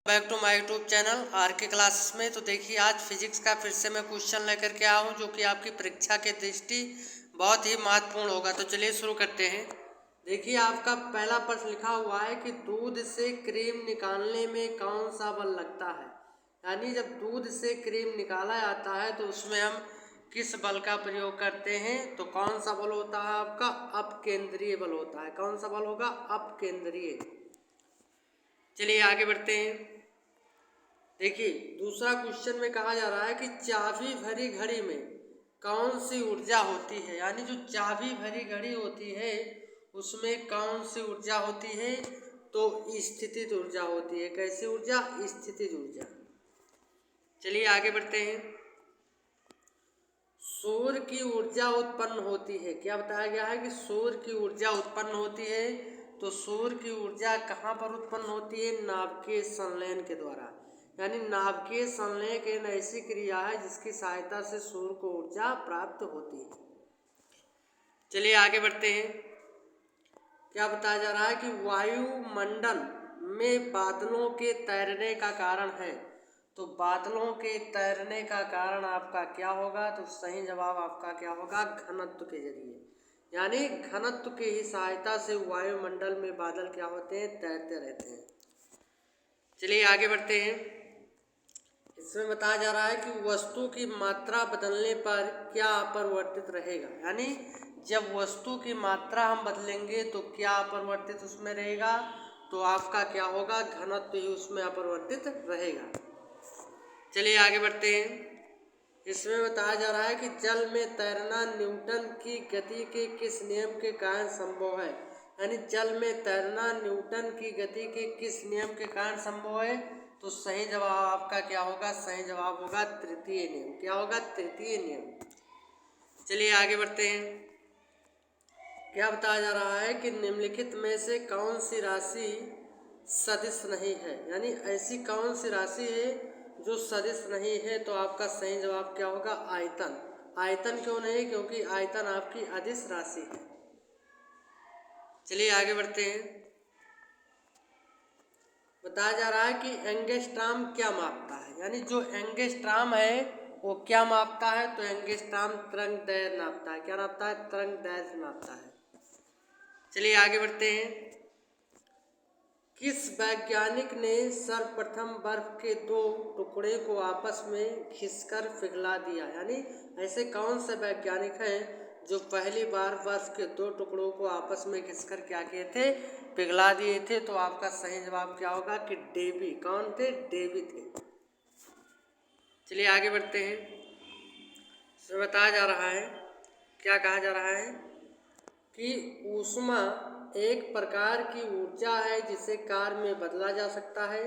Back to my YouTube channel R K classes में। तो देखिए आज फिजिक्स का फिर से मैं क्वेश्चन लेकर के आया हूँ जो कि आपकी परीक्षा के दृष्टि बहुत ही महत्वपूर्ण होगा। तो चलिए शुरू करते हैं। देखिए आपका पहला प्रश्न लिखा हुआ है कि दूध से क्रीम निकालने में कौन सा बल लगता है। यानी जब दूध से क्रीम निकाला जाता है तो उसमें हम किस बल का प्रयोग करते हैं। तो कौन सा बल होता है आपका अपकेंद्रीय बल होता है। कौन सा बल होगा अपकेंद्रीय। चलिए आगे बढ़ते हैं। देखिए दूसरा क्वेश्चन में कहा जा रहा है कि चाबी भरी घड़ी में कौन सी ऊर्जा होती है। यानी जो चाबी भरी घड़ी होती है उसमें कौन सी ऊर्जा होती है। तो स्थितिज ऊर्जा होती है। कैसी ऊर्जा? स्थितिज ऊर्जा। चलिए आगे बढ़ते हैं। सौर की ऊर्जा उत्पन्न होती है। क्या बताया गया है कि सौर की ऊर्जा उत्पन्न होती है। तो सौर की ऊर्जा कहाँ पर उत्पन्न होती है? नाभिकीय संलयन के द्वारा। यानी नाभिकीय संलयन एक ऐसी क्रिया है जिसकी सहायता से सौर को ऊर्जा प्राप्त होती है। चलिए आगे बढ़ते हैं। क्या बताया जा रहा है कि वायुमंडल में बादलों के तैरने का कारण है। तो बादलों के तैरने का कारण आपका क्या होगा? तो सही जवाब आपका क्या होगा? घनत्व के जरिए। यानी घनत्व की ही सहायता से वायुमंडल में बादल क्या होते हैं? तैरते रहते हैं। चलिए आगे बढ़ते हैं। इसमें बताया जा रहा है कि वस्तु की मात्रा बदलने पर क्या अपरिवर्तित रहेगा। यानी जब वस्तु की मात्रा हम बदलेंगे तो क्या अपरिवर्तित उसमें रहेगा? तो आपका क्या होगा? घनत्व ही उसमें अपरिवर्तित रहेगा। चलिए आगे बढ़ते हैं। इसमें बताया जा रहा है कि जल में तैरना न्यूटन की गति के किस नियम के कारण संभव है। यानी जल में तैरना न्यूटन की गति के किस नियम के कारण संभव है। तो सही जवाब आपका क्या होगा? सही जवाब होगा तृतीय नियम। क्या होगा? तृतीय नियम। चलिए आगे बढ़ते हैं। क्या बताया जा रहा है कि निम्नलिखित में से कौन सी राशि सदिश नहीं है। यानी ऐसी कौन सी राशि है जो सदिश नहीं है। तो आपका सही जवाब क्या होगा? आयतन। आयतन क्यों नहीं? क्योंकि आयतन आपकी अदिश राशि है। चलिए आगे बढ़ते हैं। बताया जा रहा है कि एंगस्ट्रॉम क्या मापता है। यानी जो एंगस्ट्रॉम है वो क्या मापता है। तो एंगस्ट्रॉम तरंग दैर्घ्य नापता है। क्या नापता है? तरंग दैर्घ्य नापता है। चलिए आगे बढ़ते हैं। किस वैज्ञानिक ने सर्वप्रथम बर्फ के दो टुकड़े को आपस में घिसकर पिघला दिया। यानी ऐसे कौन से वैज्ञानिक हैं जो पहली बार बर्फ के दो टुकड़ों को आपस में घिसकर क्या किए थे? पिघला दिए थे। तो आपका सही जवाब क्या होगा? कि डेवी। कौन थे? डेवी थे। चलिए आगे बढ़ते हैं। इसमें बताया जा रहा है, क्या कहा जा रहा है कि ऊष्मा एक प्रकार की ऊर्जा है जिसे कार्य में बदला जा सकता है।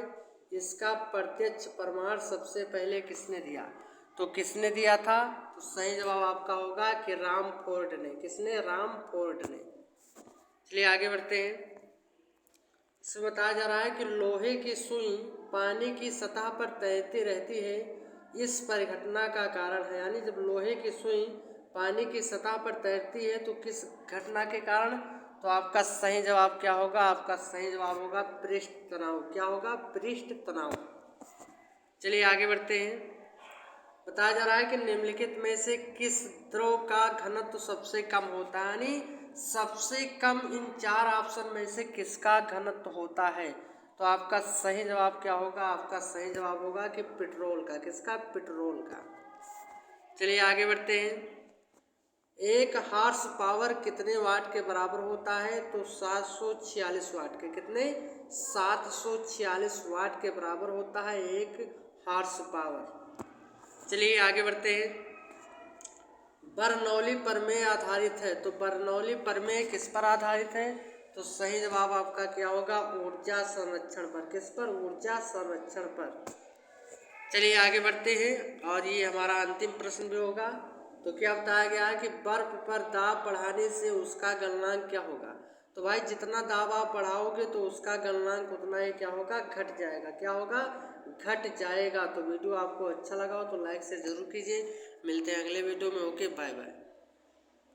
इसका प्रत्यक्ष प्रमाण सबसे पहले किसने दिया? तो किसने दिया था? तो सही जवाब आपका होगा कि रामफोर्ड ने। किसने? रामफोर्ड ने। चलिए आगे बढ़ते हैं। इसमें बताया जा रहा है कि लोहे की सुई पानी की सतह पर तैरती रहती है। इस परिघटना का कारण है। यानी जब लोहे की सुई पानी की सतह पर तैरती है तो किस घटना के कारण? तो आपका सही जवाब क्या होगा? आपका सही जवाब होगा पृष्ठ तनाव। क्या होगा? पृष्ठ तनाव। चलिए आगे बढ़ते हैं। बताया जा रहा है कि निम्नलिखित में से किस द्रव का घनत्व सबसे कम होता है। यानी सबसे कम इन चार ऑप्शन में से किसका घनत्व होता है। तो आपका सही जवाब क्या होगा? आपका सही जवाब होगा कि पेट्रोल का। किसका? पेट्रोल का। चलिए आगे बढ़ते हैं। एक हॉर्स पावर कितने वाट के बराबर होता है। तो 746 वाट के। कितने? 746 वाट के बराबर होता है एक हॉर्स पावर। चलिए आगे बढ़ते हैं। बर्नौली प्रमेय आधारित है। तो बर्नौली प्रमेय किस पर आधारित है? तो सही जवाब आपका क्या होगा? ऊर्जा संरक्षण पर। किस पर? ऊर्जा संरक्षण पर। चलिए आगे बढ़ते हैं और ये हमारा अंतिम प्रश्न भी होगा। तो क्या बताया गया है कि बर्फ पर दाब बढ़ाने से उसका गलनांक क्या होगा। तो भाई जितना दाब आप बढ़ाओगे तो उसका गलनांक उतना ही क्या होगा? घट जाएगा। क्या होगा? घट जाएगा। तो वीडियो आपको अच्छा लगा हो तो लाइक से ज़रूर कीजिए। मिलते हैं अगले वीडियो में। Okay bye bye.